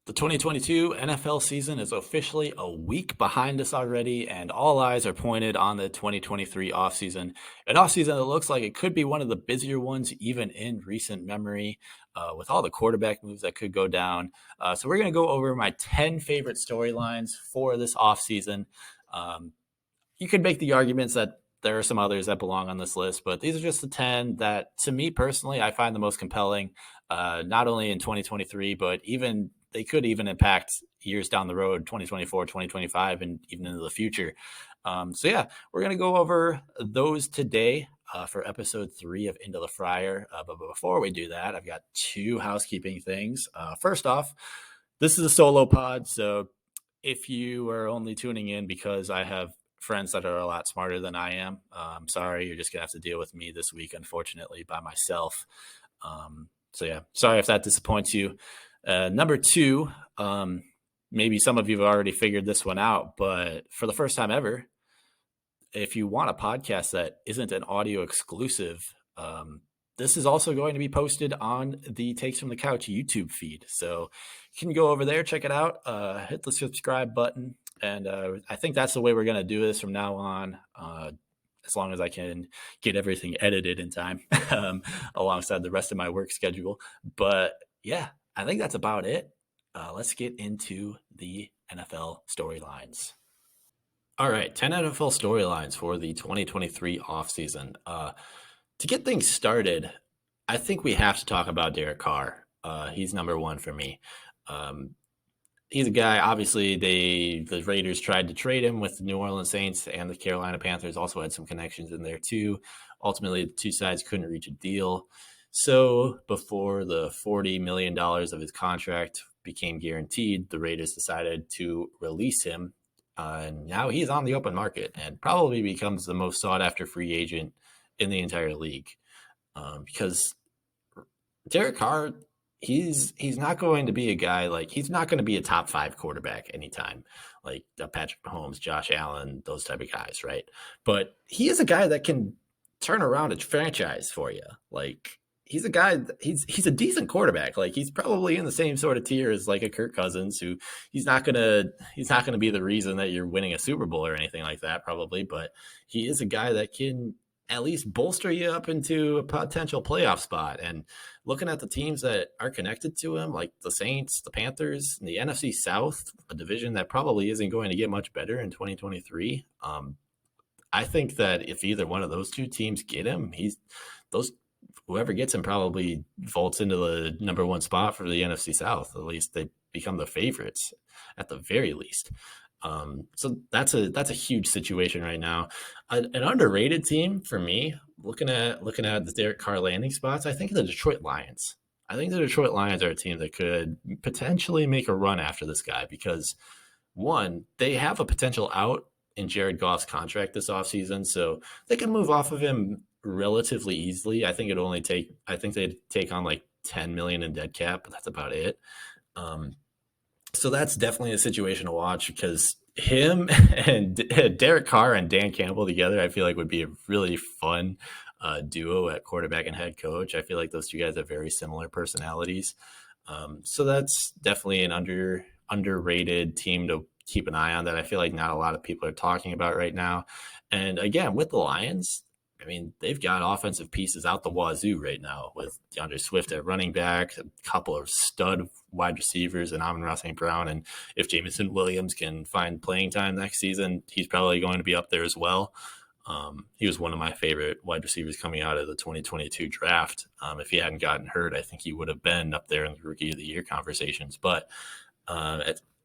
The 2022 NFL season is officially a week behind us already, and all eyes are pointed on the 2023 offseason. An offseason that looks like it could be one of the busier ones, even in recent memory, with all the quarterback moves that could go down. So, we're going to go over my 10 favorite storylines for this offseason. Um, you could make the arguments that there are some others that belong on this list, but these are just the 10 that, to me personally, I find the most compelling, not only in 2023, but even they could even impact years down the road, 2024, 2025, and even into the future. So, we're going to go over those today for episode 3 of Into the Fryer. But before we do that, I've got two housekeeping things. First off, this is a solo pod, so if you are only tuning in because I have friends that are a lot smarter than I am, I'm sorry, you're just gonna have to deal with me this week, unfortunately, by myself. Sorry if that disappoints you. Number two, maybe some of you have already figured this one out, but for the first time ever, if you want a podcast that isn't an audio exclusive, this is also going to be posted on the Takes from the Couch YouTube feed. So you can go over there, check it out, hit the subscribe button. And I think that's the way we're going to do this from now on, as long as I can get everything edited in time alongside the rest of my work schedule. But yeah, I think that's about it. Let's get into the NFL storylines. All right, 10 NFL storylines for the 2023 offseason. To get things started, I think we have to talk about Derek Carr. He's number one for me. He's a guy, obviously, the Raiders tried to trade him with the New Orleans Saints, and the Carolina Panthers also had some connections in there too. Ultimately, the two sides couldn't reach a deal. So before the $40 million of his contract became guaranteed, the Raiders decided to release him. And now he's on the open market and probably becomes the most sought-after free agent in the entire league. Because Derek Carr, he's not going to be a guy he's not going to be a top 5 quarterback anytime, like Patrick Mahomes, Josh Allen, those type of guys, right? But he is a guy that can turn around a franchise for you. Like, he's a guy, he's a decent quarterback. Like, he's probably in the same sort of tier as like a Kirk Cousins, who he's not gonna be the reason that you're winning a Super Bowl or anything like that, probably, but he is a guy that can at least bolster you up into a potential playoff spot. And looking at the teams that are connected to him, like the Saints, the Panthers, and the NFC South, a division that probably isn't going to get much better in 2023. I think that if either one of those two teams get him, whoever gets him probably vaults into the number one spot for the NFC South. At least they become the favorites at the very least. So that's a huge situation right now. An underrated team for me, looking at the Derek Carr landing spots, I think the Detroit Lions. I think the Detroit Lions are a team that could potentially make a run after this guy because, one, they have a potential out in Jared Goff's contract this offseason, so they can move off of him relatively easily. I think they'd take on like $10 million in dead cap, but that's about it. So that's definitely a situation to watch because him and Derek Carr and Dan Campbell together, I feel like would be a really fun duo at quarterback and head coach. I feel like those two guys have very similar personalities. So that's definitely an underrated team to keep an eye on that I feel like not a lot of people are talking about right now. And again, with the Lions, I mean, they've got offensive pieces out the wazoo right now with DeAndre Swift at running back, a couple of stud wide receivers, and Amon-Ra St. Brown. And if Jameson Williams can find playing time next season, he's probably going to be up there as well. He was one of my favorite wide receivers coming out of the 2022 draft. If he hadn't gotten hurt, I think he would have been up there in the Rookie of the Year conversations. But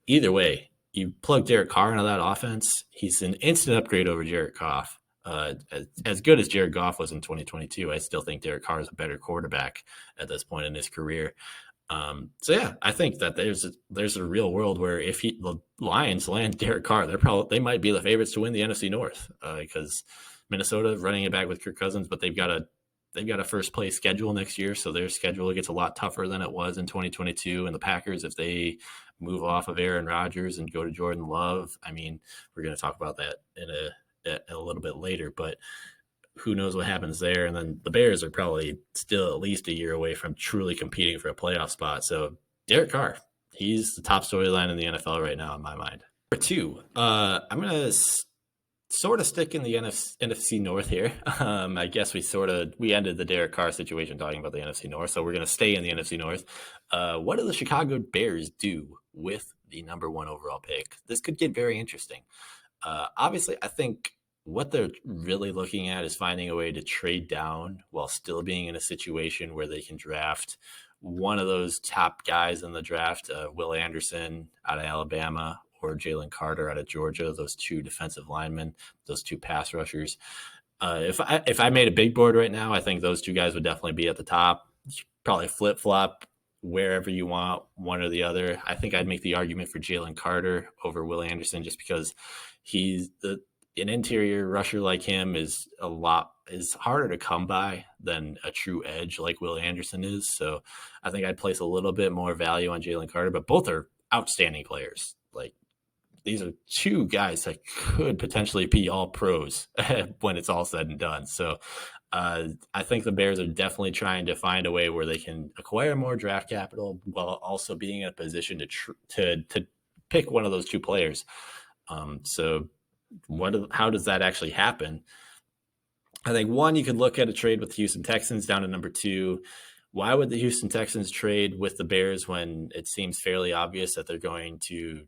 either way, you plug Derek Carr into that offense, he's an instant upgrade over Jared Goff. As good as Jared Goff was in 2022, I still think Derek Carr is a better quarterback at this point in his career. I think that there's a real world where if the Lions land Derek Carr, they might be the favorites to win the NFC North because Minnesota running it back with Kirk Cousins, but they've got a first place schedule next year, so their schedule gets a lot tougher than it was in 2022. And the Packers, if they move off of Aaron Rodgers and go to Jordan Love, I mean, we're going to talk about that in a little bit later, but who knows what happens there. And then the Bears are probably still at least a year away from truly competing for a playoff spot. So Derek Carr, He's the top storyline in the NFL right now in my mind. Number two, I'm gonna sort of stick in the NFC North here. I guess we ended the Derek Carr situation talking about the NFC North, so we're gonna stay in the NFC North. What do the Chicago Bears do with the number one overall pick? This could get very interesting. Obviously, I think what they're really looking at is finding a way to trade down while still being in a situation where they can draft one of those top guys in the draft, Will Anderson out of Alabama or Jalen Carter out of Georgia, those two defensive linemen, those two pass rushers. If I made a big board right now, I think those two guys would definitely be at the top. Probably flip flop wherever you want, one or the other. I think I'd make the argument for Jalen Carter over Will Anderson just because an interior rusher like him is harder to come by than a true edge like Will Anderson is. So I think I'd place a little bit more value on Jalen Carter, but both are outstanding players. Like, these are two guys that could potentially be all pros when it's all said and done. So I think the Bears are definitely trying to find a way where they can acquire more draft capital while also being in a position to pick one of those two players. So how does that actually happen? I think one, you could look at a trade with the Houston Texans down to number 2. Why would the Houston Texans trade with the Bears when it seems fairly obvious that they're going to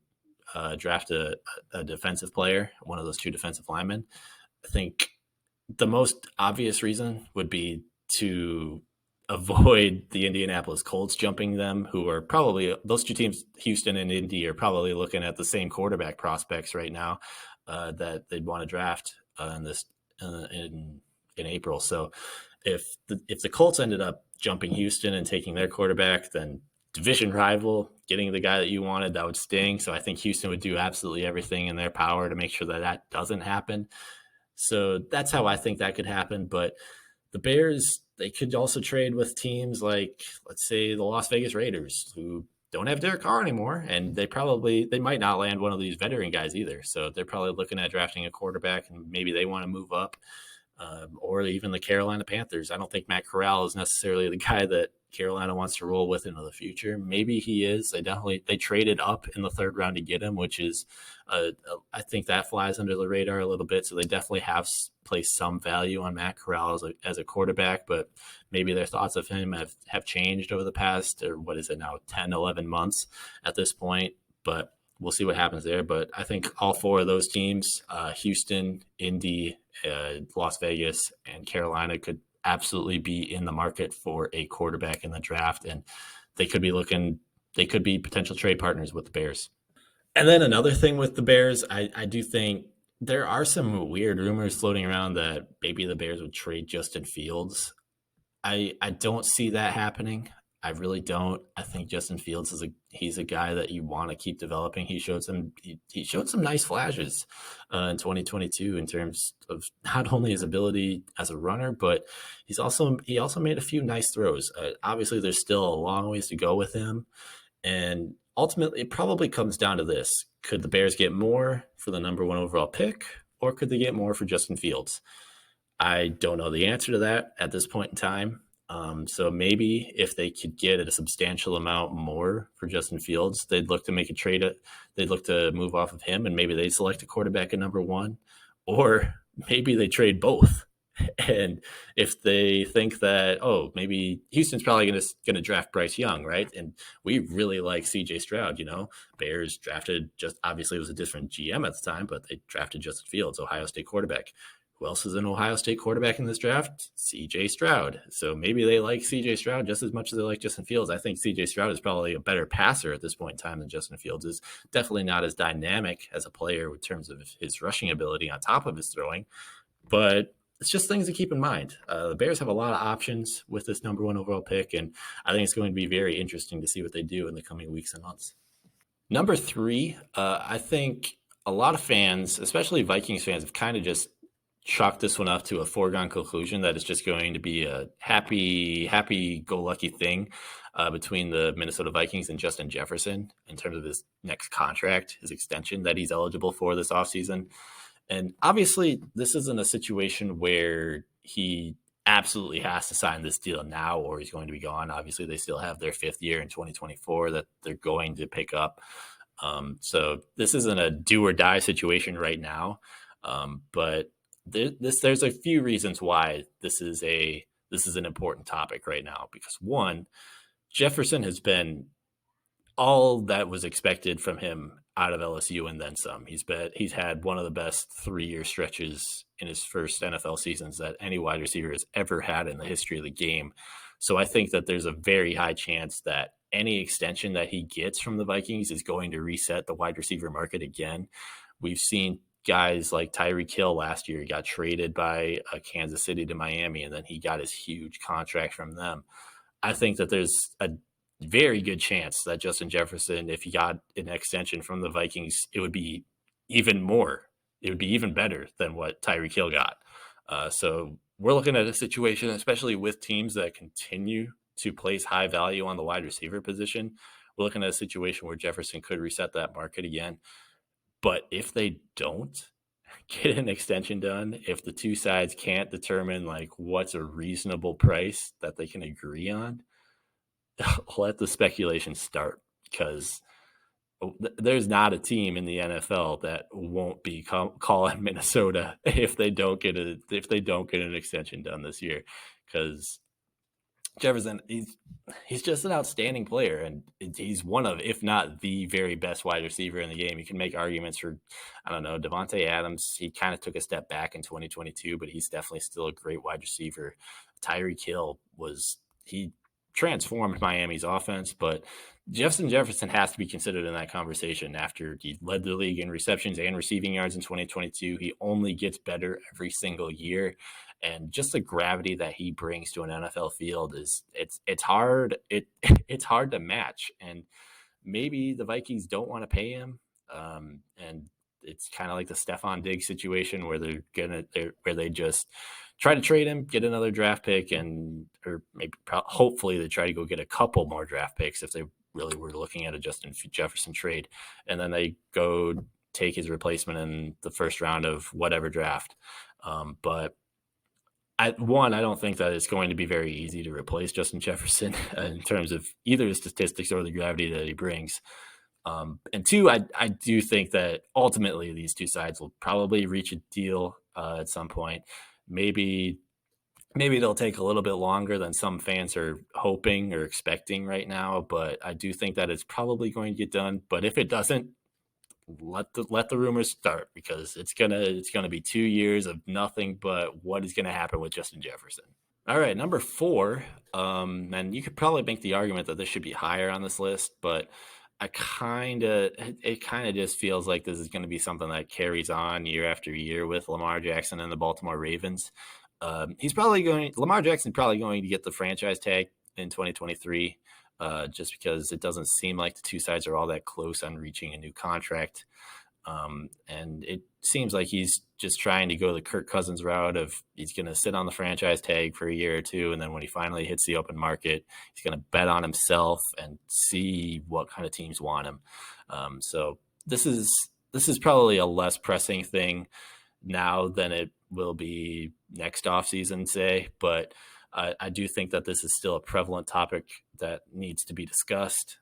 draft a defensive player, one of those two defensive linemen? I think the most obvious reason would be to avoid the Indianapolis Colts jumping them, who are probably, those two teams, Houston and Indy, are probably looking at the same quarterback prospects right now that they'd want to draft in April. So if the Colts ended up jumping Houston and taking their quarterback, then division rival getting the guy that you wanted, that would sting. So I think Houston would do absolutely everything in their power to make sure that doesn't happen. So that's how I think that could happen. But the Bears, they could also trade with teams like, let's say, the Las Vegas Raiders, who don't have Derek Carr anymore, and they might not land one of these veteran guys either. So they're probably looking at drafting a quarterback, and maybe they want to move up. Or even the Carolina Panthers. I don't think Matt Corral is necessarily the guy that Carolina wants to roll with into the future. Maybe he is. They traded up in the 3rd round to get him, which is I think that flies under the radar a little bit. So they definitely have placed some value on Matt Corral as a quarterback, but maybe their thoughts of him have changed over the past, or what is it now, 10, 11 months at this point. But we'll see what happens there. But I think all 4 of those teams, Houston, Indy, Las Vegas, and Carolina, could absolutely be in the market for a quarterback in the draft. And they could be potential trade partners with the Bears. And then another thing with the Bears, I do think there are some weird rumors floating around that maybe the Bears would trade Justin Fields. I don't see that happening. I really don't. I think Justin Fields he's a guy that you want to keep developing. He showed some nice flashes in 2022 in terms of not only his ability as a runner, but he also made a few nice throws. Obviously, there's still a long ways to go with him, and ultimately, it probably comes down to this: could the Bears get more for the number 1 overall pick, or could they get more for Justin Fields? I don't know the answer to that at this point in time. So maybe if they could get a substantial amount more for Justin Fields, they'd look to make a trade. They'd look to move off of him, and maybe they select a quarterback at number 1, or maybe they trade both. And if they think that, maybe Houston's probably going to draft Bryce Young, right? And we really like CJ Stroud. Bears drafted, just obviously it was a different GM at the time, but they drafted Justin Fields, Ohio State quarterback. Who else is an Ohio State quarterback in this draft? CJ Stroud. So maybe they like CJ Stroud just as much as they like Justin Fields. I think CJ Stroud is probably a better passer at this point in time than Justin Fields is. Definitely not as dynamic as a player in terms of his rushing ability on top of his throwing. But it's just things to keep in mind. The Bears have a lot of options with this number 1 overall pick, and I think it's going to be very interesting to see what they do in the coming weeks and months. Number 3, I think a lot of fans, especially Vikings fans, have kind of just chalk this one up to a foregone conclusion that it's just going to be a happy-go-lucky thing between the Minnesota Vikings and Justin Jefferson in terms of his next contract, his extension that he's eligible for this offseason. And obviously, this isn't a situation where he absolutely has to sign this deal now or he's going to be gone. Obviously, they still have their 5th year in 2024 that they're going to pick up. So this isn't a do or die situation right now. But there's a few reasons why this is an important topic right now. Because one, Jefferson has been all that was expected from him out of LSU and then some. He's had one of the best 3-year stretches in his first NFL seasons that any wide receiver has ever had in the history of the game. So I think that there's a very high chance that any extension that he gets from the Vikings is going to reset the wide receiver market again. We've seen guys like Tyreek Hill last year. He got traded by Kansas City to Miami, and then he got his huge contract from them. I think that there's a very good chance that Justin Jefferson, if he got an extension from the Vikings, it would be even more. It would be even better than what Tyreek Hill got. So we're looking at a situation, especially with teams that continue to place high value on the wide receiver position. We're looking at a situation where Jefferson could reset that market again. But if they don't get an extension done, if the two sides can't determine like what's a reasonable price that they can agree on, let the speculation start, because there's not a team in the NFL that won't be calling Minnesota if they don't get an extension done this year, because Jefferson, he's just an outstanding player, and he's one of, if not the very best wide receiver in the game. You can make arguments for, I don't know, Devontae Adams. He kind of took a step back in 2022, but he's definitely still a great wide receiver. Tyreek Hill he transformed Miami's offense, but Justin Jefferson has to be considered in that conversation after he led the league in receptions and receiving yards in 2022. He only gets better every single year. And just the gravity that he brings to an NFL field it's hard. It's hard to match. And maybe the Vikings don't want to pay him. And it's kind of like the Stephon Diggs situation where they just try to trade him, get another draft pick, or maybe hopefully they try to go get a couple more draft picks if they really were looking at a Justin Jefferson trade, and then they go take his replacement in the first round of whatever draft. But I don't think that it's going to be very easy to replace Justin Jefferson in terms of either the statistics or the gravity that he brings. And two, I do think that ultimately these two sides will probably reach a deal at some point. Maybe they'll take a little bit longer than some fans are hoping or expecting right now, but I do think that it's probably going to get done. But if it doesn't, let the rumors start, because it's gonna be 2 years of nothing but what is gonna happen with Justin Jefferson. All right, number 4, and you could probably make the argument that this should be higher on this list, but it kind of just feels like this is going to be something that carries on year after year with Lamar Jackson and the Baltimore Ravens. Lamar Jackson probably going to get the franchise tag in 2023. Just because it doesn't seem like the two sides are all that close on reaching a new contract. And it seems like he's just trying to go the Kirk Cousins route of he's going to sit on the franchise tag for a year or two, and then when he finally hits the open market, he's going to bet on himself and see what kind of teams want him. So this is probably a less pressing thing now than it will be next offseason, say, but I do think that this is still a prevalent topic that needs to be discussed,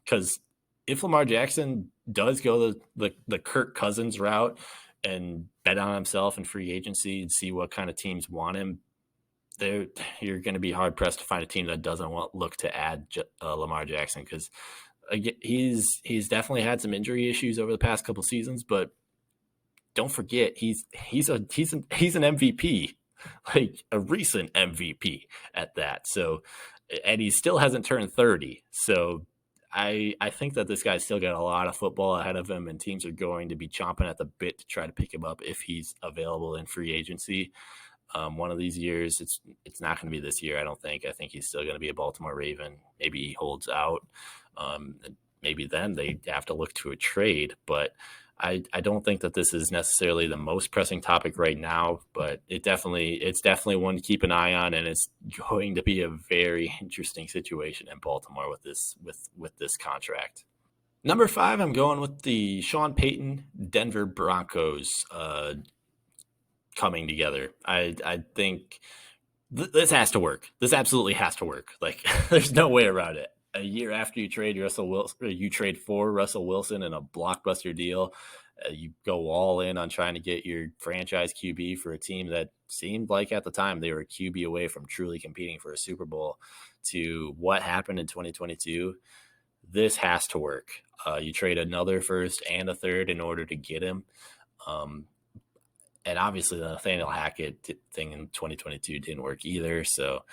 because if Lamar Jackson does go the Kirk Cousins route and bet on himself in free agency and see what kind of teams want him, you're going to be hard pressed to find a team that doesn't look to add Lamar Jackson, because he's definitely had some injury issues over the past couple seasons, but don't forget he's an MVP. Like a recent MVP at that. So, and he still hasn't turned 30. So I think that this guy's still got a lot of football ahead of him, and teams are going to be chomping at the bit to try to pick him up if he's available in free agency. One of these years, it's not going to be this year, I don't think. I think he's still going to be a Baltimore Raven. Maybe he holds out. Maybe then they have to look to a trade, but I don't think that this is necessarily the most pressing topic right now, but it's definitely one to keep an eye on, and it's going to be a very interesting situation in Baltimore with this contract. Number 5, I'm going with the Sean Payton Denver Broncos coming together. I think This has to work. This absolutely has to work. Like, there's no way around it. A year after you trade Russell Wilson, you trade for Russell Wilson in a blockbuster deal. You go all in on trying to get your franchise QB for a team that seemed like at the time they were a QB away from truly competing for a Super Bowl. To what happened in 2022, this has to work. You trade another first and a third in order to get him. Um, and obviously the Nathaniel Hackett thing in 2022 didn't work either. So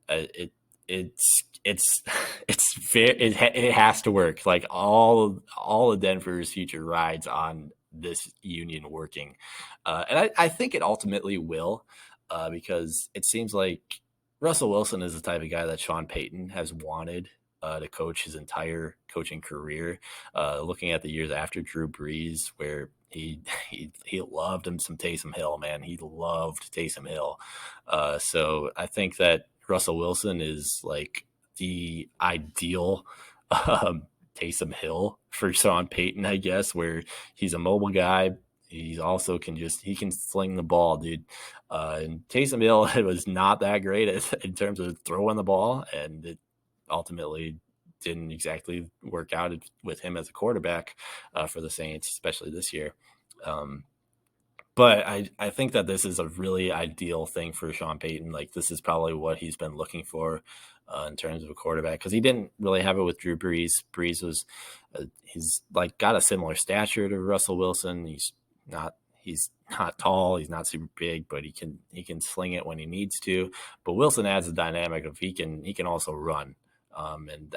it it's it's fair. It has to work. Like all of Denver's future rides on this union working, and I think it ultimately will, because it seems like Russell Wilson is the type of guy that Sean Payton has wanted to coach his entire coaching career. Looking at the years after Drew Brees, where he loved him some Taysom Hill, man. He loved Taysom Hill. So I think that Russell Wilson is like the ideal Taysom Hill for Sean Payton, I guess, where he's a mobile guy. He also he can sling the ball, dude. And Taysom Hill was not that great in terms of throwing the ball, and it ultimately didn't exactly work out with him as a quarterback for the Saints, especially this year. But I think that this is a really ideal thing for Sean Payton. Like, this is probably what he's been looking for in terms of a quarterback, because he didn't really have it with Drew Brees. Brees was he's like got a similar stature to Russell Wilson. He's not tall, he's not super big, but he can sling it when he needs to. But Wilson adds the dynamic of he can also run, and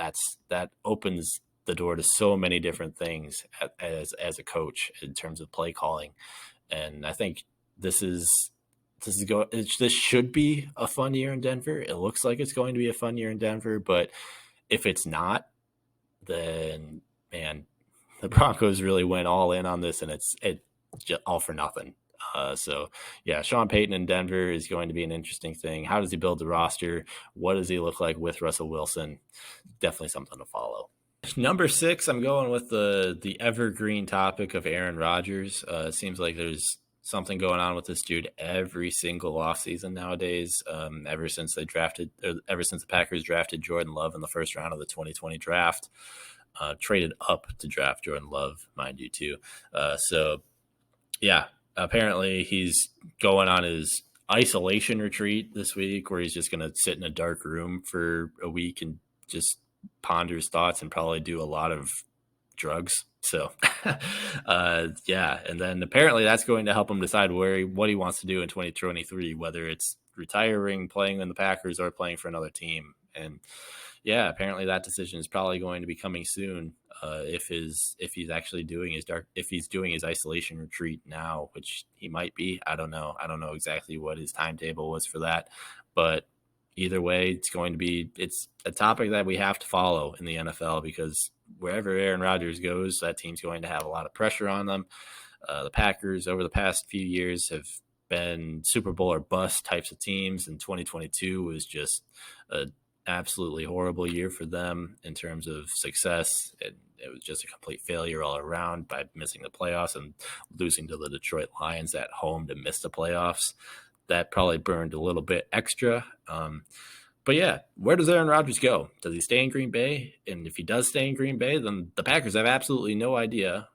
that opens the door to so many different things as a coach in terms of play calling. And I think this should be a fun year in Denver. It looks like it's going to be a fun year in Denver, but if it's not, then man, the Broncos really went all in on this, and it's just all for nothing. So yeah, Sean Payton in Denver is going to be an interesting thing. How does he build the roster? What does he look like with Russell Wilson? Definitely something to follow. Number 6, I'm going with the evergreen topic of Aaron Rodgers. It seems like there's something going on with this dude every single offseason nowadays. Ever since the Packers drafted Jordan Love in the first round of the 2020 draft, traded up to draft Jordan Love, mind you, too. So yeah, apparently he's going on his isolation retreat this week, where he's just going to sit in a dark room for a week and just ponder his thoughts and probably do a lot of drugs. So yeah, and then apparently that's going to help him decide what he wants to do in 2023, whether it's retiring, playing in the Packers, or playing for another team. And yeah, apparently that decision is probably going to be coming soon, if he's actually doing his isolation retreat now, which he might be. I don't know exactly what his timetable was for that, but either way, it's a topic that we have to follow in the NFL, because wherever Aaron Rodgers goes, that team's going to have a lot of pressure on them. The Packers over the past few years have been Super Bowl or bust types of teams, and 2022 was just an absolutely horrible year for them in terms of success. It was just a complete failure all around by missing the playoffs and losing to the Detroit Lions at home to miss the playoffs. That probably burned a little bit extra. But yeah, where does Aaron Rodgers go? Does he stay in Green Bay? And if he does stay in Green Bay, then the Packers have absolutely no idea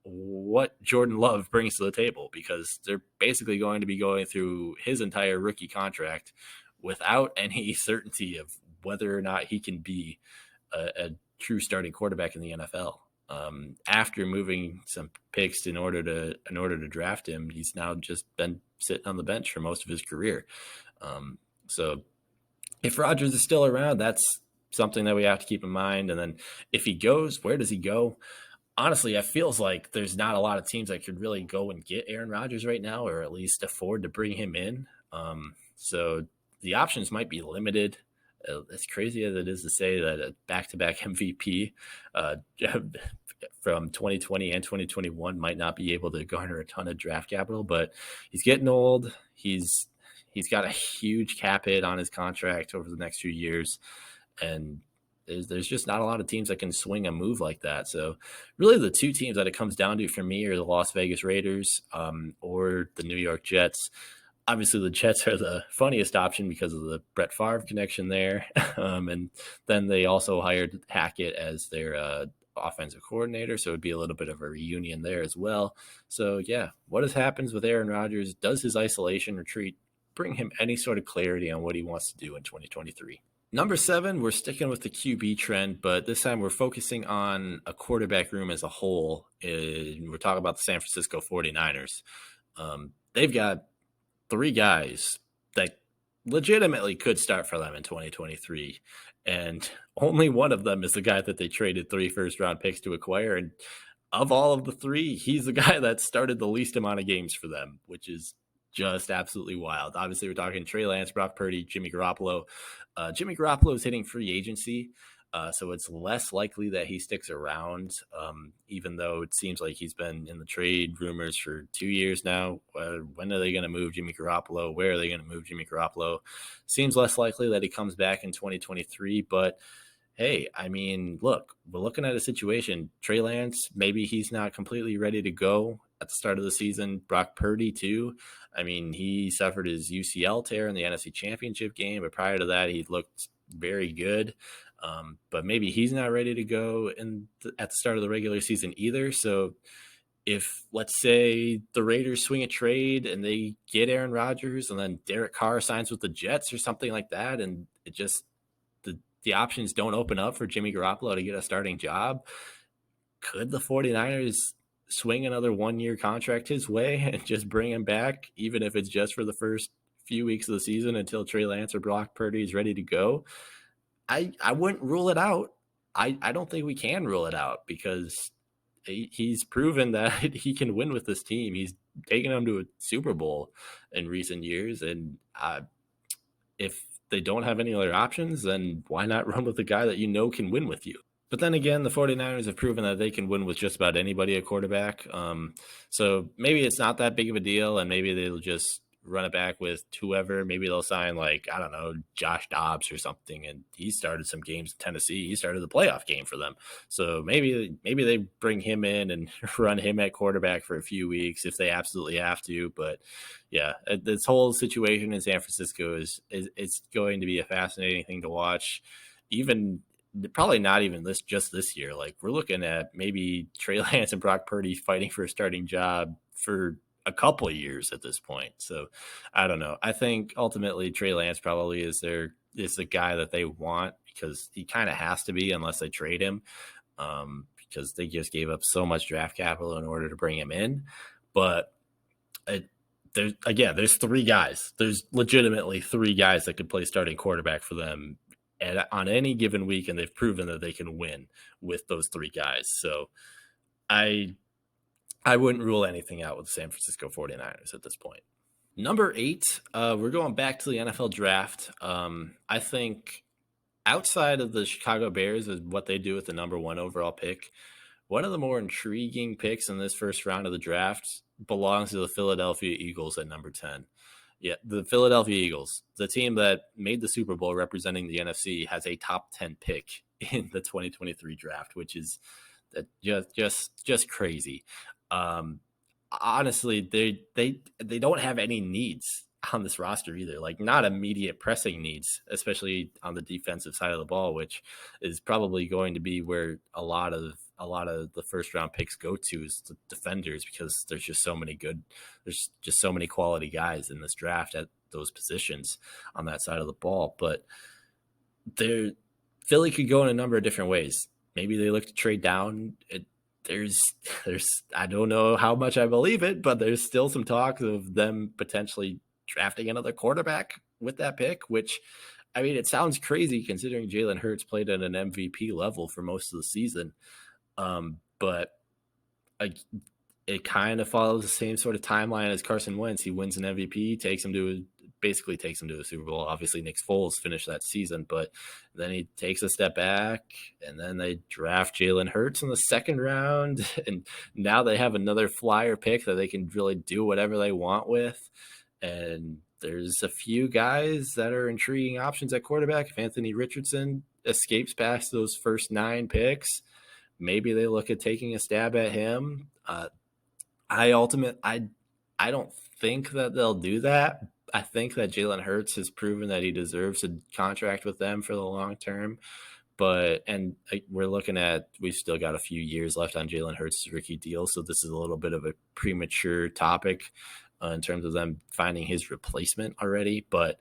what Jordan Love brings to the table, because they're basically going to be going through his entire rookie contract without any certainty of whether or not he can be a true starting quarterback in the NFL. After moving some picks in order to draft him, he's now just been sitting on the bench for most of his career. So if Rodgers is still around, that's something that we have to keep in mind. And then if he goes, where does he go? Honestly, it feels like there's not a lot of teams that could really go and get Aaron Rodgers right now, or at least afford to bring him in. So the options might be limited. As crazy as it is to say that a back-to-back MVP from 2020 and 2021 might not be able to garner a ton of draft capital, but he's getting old. He's got a huge cap hit on his contract over the next few years, and there's just not a lot of teams that can swing a move like that. So really the two teams that it comes down to for me are the Las Vegas Raiders or the New York Jets. Obviously, the Jets are the funniest option because of the Brett Favre connection there. And then they also hired Hackett as their offensive coordinator. So it'd be a little bit of a reunion there as well. So, yeah, what happens with Aaron Rodgers? Does his isolation retreat bring him any sort of clarity on what he wants to do in 2023? Number 7, we're sticking with the QB trend, but this time we're focusing on a quarterback room as a whole. We're talking about the San Francisco 49ers. They've got 3 guys that legitimately could start for them in 2023. And only one of them is the guy that they traded 3 first-round picks to acquire. And of all of the 3, he's the guy that started the least amount of games for them, which is just absolutely wild. Obviously, we're talking Trey Lance, Brock Purdy, Jimmy Garoppolo. Jimmy Garoppolo is hitting free agency, so it's less likely that he sticks around, even though it seems like he's been in the trade rumors for 2 years now. When are they going to move Jimmy Garoppolo? Where are they going to move Jimmy Garoppolo? Seems less likely that he comes back in 2023, but hey, I mean, look, we're looking at a situation. Trey Lance, maybe he's not completely ready to go at the start of the season. Brock Purdy, too. I mean, he suffered his UCL tear in the NFC Championship game, but prior to that, he looked very good. But maybe he's not ready to go at the start of the regular season either. So if, let's say, the Raiders swing a trade and they get Aaron Rodgers and then Derek Carr signs with the Jets or something like that, and it just the options don't open up for Jimmy Garoppolo to get a starting job, could the 49ers swing another 1-year contract his way and just bring him back, even if it's just for the first few weeks of the season until Trey Lance or Brock Purdy is ready to go? I wouldn't rule it out. I don't think we can rule it out because he's proven that he can win with this team. He's taken them to a Super Bowl in recent years. And if they don't have any other options, then why not run with the guy that you know can win with you? But then again, the 49ers have proven that they can win with just about anybody at quarterback. So maybe it's not that big of a deal, and maybe they'll just run it back with whoever. Maybe they'll sign, like, I don't know, Josh Dobbs or something, and he started some games in Tennessee. He started the playoff game for them. So maybe they bring him in and run him at quarterback for a few weeks if they absolutely have to. But yeah, this whole situation in San Francisco is it's going to be a fascinating thing to watch. Even probably not even just this year. Like, we're looking at maybe Trey Lance and Brock Purdy fighting for a starting job for a couple of years at this point. So I don't know. I think ultimately Trey Lance probably is the guy that they want because he kind of has to be unless they trade him, because they just gave up so much draft capital in order to bring him in. But there's 3 guys. There's legitimately 3 guys that could play starting quarterback for them on any given week, and they've proven that they can win with those 3 guys. So I wouldn't rule anything out with the San Francisco 49ers at this point. Number 8, we're going back to the NFL draft. I think outside of the Chicago Bears and what they do with the number 1 overall pick, one of the more intriguing picks in this first round of the draft belongs to the Philadelphia Eagles at number 10. Yeah, the Philadelphia Eagles, the team that made the Super Bowl representing the NFC, has a top 10 pick in the 2023 draft, which is just crazy. Honestly, they don't have any needs on this roster either, like not immediate pressing needs, especially on the defensive side of the ball, which is probably going to be where a lot of the first round picks go to, is the defenders, because there's just so many quality guys in this draft at those positions on that side of the ball. But Philly could go in a number of different ways. Maybe they look to trade down. There's I don't know how much I believe it, but there's still some talk of them potentially drafting another quarterback with that pick, which, I mean, it sounds crazy considering Jalen Hurts played at an MVP level for most of the season. But it kind of follows the same sort of timeline as Carson Wentz. He wins an MVP, basically takes him to a Super Bowl. Obviously, Nick Foles finished that season, but then he takes a step back, and then they draft Jalen Hurts in the second round, and now they have another flyer pick that they can really do whatever they want with. And there's a few guys that are intriguing options at quarterback. If Anthony Richardson escapes past those first 9 picks, maybe they look at taking a stab at him. I don't think that they'll do that. I think that Jalen Hurts has proven that he deserves a contract with them for the long term. We're looking at, we've still got a few years left on Jalen Hurts' rookie deal. So this is a little bit of a premature topic in terms of them finding his replacement already. But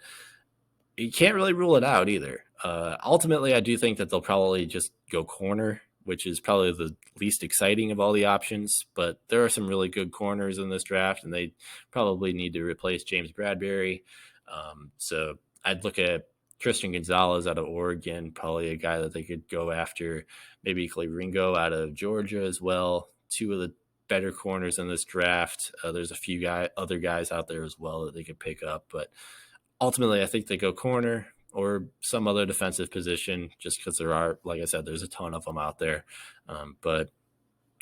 you can't really rule it out either. Ultimately, I do think that they'll probably just go corner, which is probably the least exciting of all the options. But there are some really good corners in this draft, and they probably need to replace James Bradbury. So I'd look at Christian Gonzalez out of Oregon, probably a guy that they could go after. Maybe Clay Ringo out of Georgia as well. Two of the better corners in this draft. There's a few other guys out there as well that they could pick up, but ultimately, I think they go corner or some other defensive position, just because there are, like I said, there's a ton of them out there. But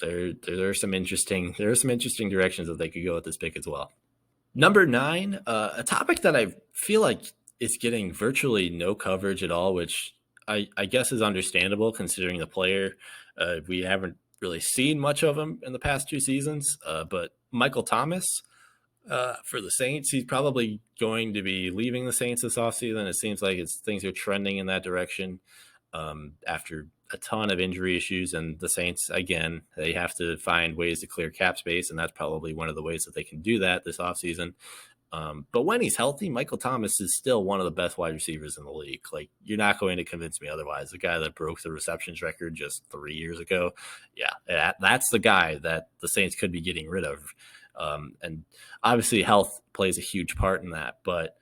there are some interesting directions that they could go with this pick as well. Number 9, a topic that I feel like is getting virtually no coverage at all, which I guess is understandable considering the player. We haven't really seen much of him in the past 2 seasons, but Michael Thomas. For the Saints, he's probably going to be leaving the Saints this offseason. It seems like things are trending in that direction after a ton of injury issues. And the Saints, again, they have to find ways to clear cap space, and that's probably one of the ways that they can do that this offseason. But when he's healthy, Michael Thomas is still one of the best wide receivers in the league. Like, you're not going to convince me otherwise. The guy that broke the receptions record just 3 years ago, yeah, that's the guy that the Saints could be getting rid of. And obviously health plays a huge part in that. But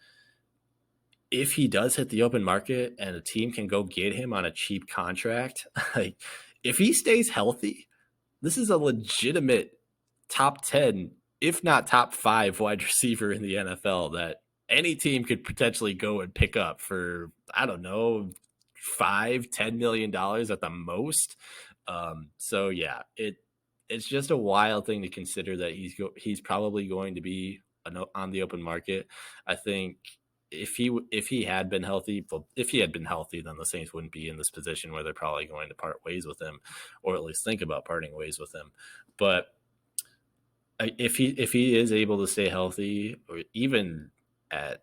if he does hit the open market and a team can go get him on a cheap contract, like if he stays healthy, this is a legitimate top 10, if not top 5 wide receiver in the NFL that any team could potentially go and pick up for, I don't know, $5-10 million at the most. So yeah, it's just a wild thing to consider that he's probably going to be on the open market. I think if he had been healthy, then the Saints wouldn't be in this position where they're probably going to part ways with him, or at least think about parting ways with him. But if he is able to stay healthy, or even at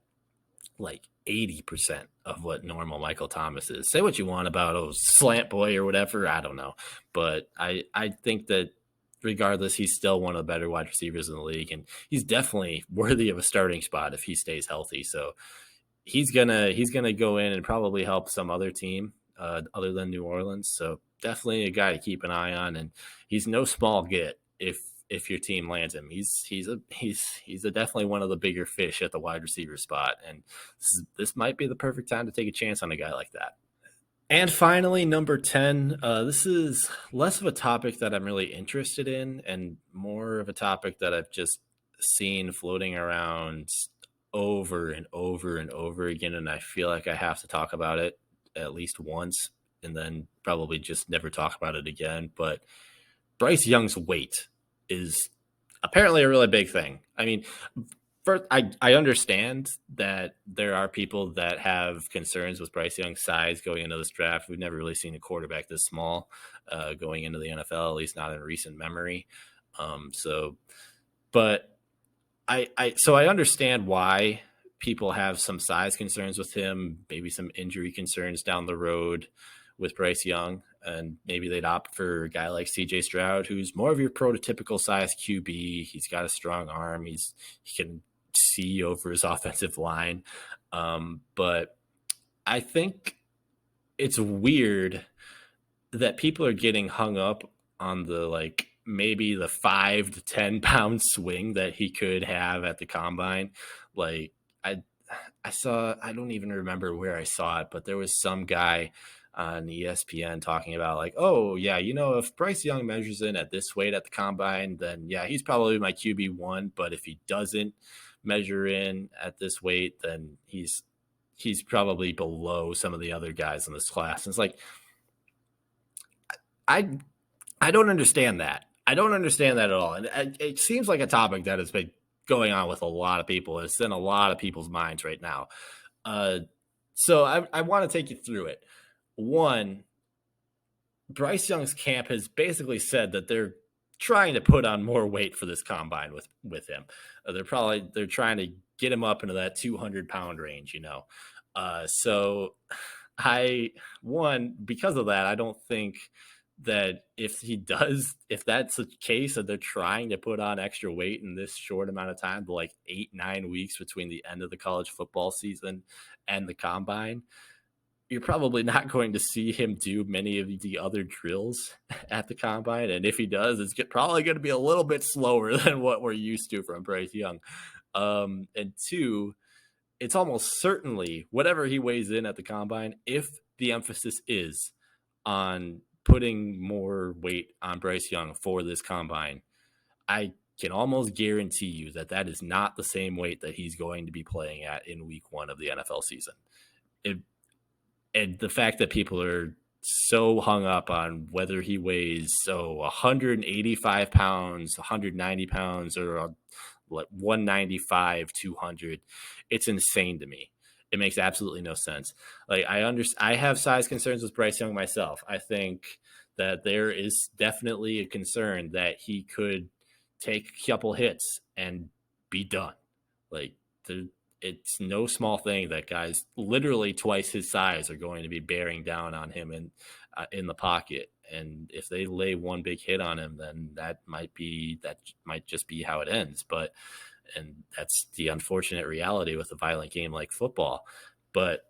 like 80% of what normal Michael Thomas is, say what you want about slant boy or whatever, I don't know, but I think that regardless, he's still one of the better wide receivers in the league, and he's definitely worthy of a starting spot if he stays healthy. So he's gonna go in and probably help some other team other than New Orleans. So definitely a guy to keep an eye on, and he's no small get if your team lands him. He's definitely one of the bigger fish at the wide receiver spot, and this might be the perfect time to take a chance on a guy like that. And finally, number 10, this is less of a topic that I'm really interested in and more of a topic that I've just seen floating around over and over and over again, and I feel like I have to talk about it at least once and then probably just never talk about it again. But Bryce Young's weight is apparently a really big thing. I mean, first, I understand that there are people that have concerns with Bryce Young's size going into this draft. We've never really seen a quarterback this small going into the NFL, at least not in recent memory. But I understand why people have some size concerns with him, maybe some injury concerns down the road with Bryce Young, and maybe they'd opt for a guy like CJ Stroud, who's more of your prototypical size QB. He's got a strong arm. He can see over his offensive line. But I think it's weird that people are getting hung up on maybe the 5 to 10 pound swing that he could have at the combine. Like I saw, I don't even remember where I saw it, but there was some guy on ESPN talking about like, oh yeah, if Bryce Young measures in at this weight at the combine, then yeah, he's probably my QB1. But if he doesn't measure in at this weight, then he's probably below some of the other guys in this class. And it's like, I don't understand that. I don't understand that at all. And it seems like a topic that has been going on with a lot of people. It's in a lot of people's minds right now. So I want to take you through it. One, Bryce Young's camp has basically said that they're trying to put on more weight for this combine with him. They're trying to get him up into that 200-pound range, So I one because of that, I don't think that if that's the case that they're trying to put on extra weight in this short amount of time, like 8-9 weeks between the end of the college football season and the combine, you're probably not going to see him do many of the other drills at the combine. And if he does, it's probably going to be a little bit slower than what we're used to from Bryce Young. And two, it's almost certainly whatever he weighs in at the combine, if the emphasis is on putting more weight on Bryce Young for this combine, I can almost guarantee you that is not the same weight that he's going to be playing at in week 1 of the NFL season. And the fact that people are so hung up on whether he weighs 185 pounds, 190 pounds, or 195, 200, it's insane to me. It makes absolutely no sense. Like I have size concerns with Bryce Young myself. I think that there is definitely a concern that he could take a couple hits and be done. Like it's no small thing that guys literally twice his size are going to be bearing down on him in the pocket. And if they lay one big hit on him, then that might just be how it ends. And that's the unfortunate reality with a violent game like football. But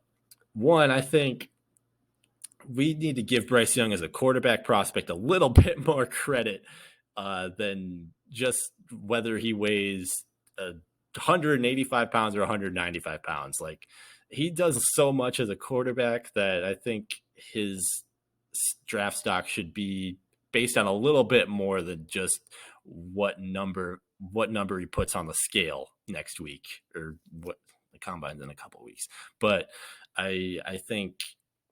one, I think we need to give Bryce Young as a quarterback prospect a little bit more credit than just whether he weighs 185 pounds or 195 pounds. Like, he does so much as a quarterback that I think his draft stock should be based on a little bit more than just what number he puts on the scale next week, or what the combine's in a couple of weeks. But I think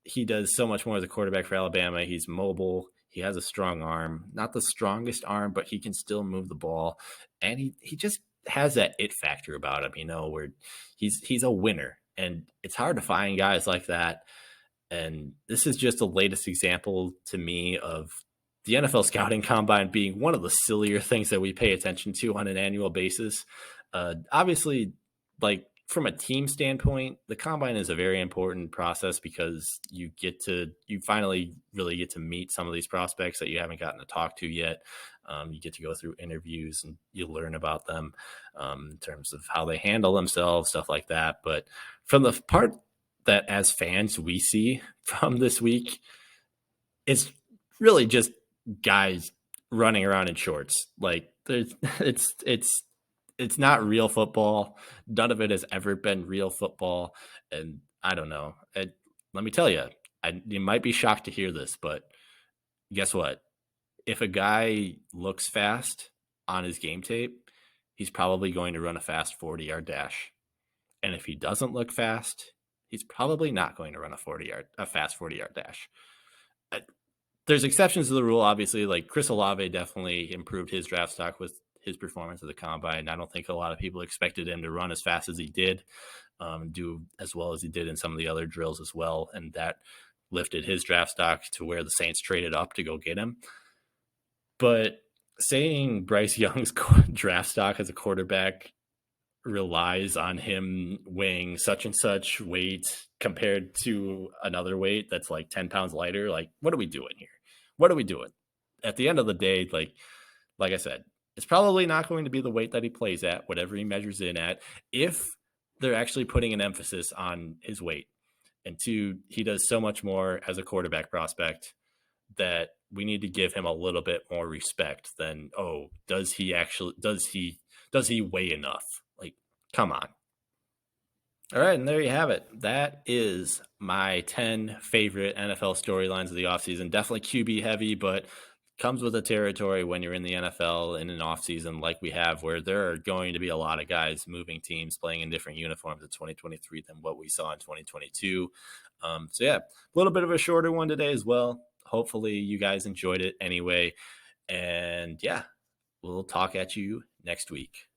he does so much more as a quarterback for Alabama. He's mobile. He has a strong arm, not the strongest arm, but he can still move the ball. And he just has that it factor about him, where he's a winner. And it's hard to find guys like that. And this is just the latest example to me of the NFL scouting combine being one of the sillier things that we pay attention to on an annual basis. Obviously, like, from a team standpoint, the combine is a very important process because you finally really get to meet some of these prospects that you haven't gotten to talk to yet. You get to go through interviews and you learn about them in terms of how they handle themselves, stuff like that. But from the part that as fans we see from this week, it's really just guys running around in shorts. Like, it's not real football. None of it has ever been real football. And I don't know. Let me tell you, you might be shocked to hear this, but guess what? If a guy looks fast on his game tape, he's probably going to run a fast 40-yard dash. And if he doesn't look fast, he's probably not going to run a fast 40-yard dash. There's exceptions to the rule, obviously. Like, Chris Olave definitely improved his draft stock with his performance at the combine. I don't think a lot of people expected him to run as fast as he did, do as well as he did in some of the other drills as well. And that lifted his draft stock to where the Saints traded up to go get him. But saying Bryce Young's draft stock as a quarterback relies on him weighing such and such weight compared to another weight that's like 10 pounds lighter, like, what are we doing here? What are we doing? At the end of the day, like I said, it's probably not going to be the weight that he plays at, whatever he measures in at, if they're actually putting an emphasis on his weight. And two, he does so much more as a quarterback prospect that we need to give him a little bit more respect than, does he weigh enough? Like, come on. All right, and there you have it. That is my 10 favorite NFL storylines of the offseason. Definitely QB heavy, but comes with the territory when you're in the NFL in an offseason like we have, where there are going to be a lot of guys moving teams, playing in different uniforms in 2023 than what we saw in 2022. So yeah, a little bit of a shorter one today as well. Hopefully you guys enjoyed it anyway. And yeah, we'll talk at you next week.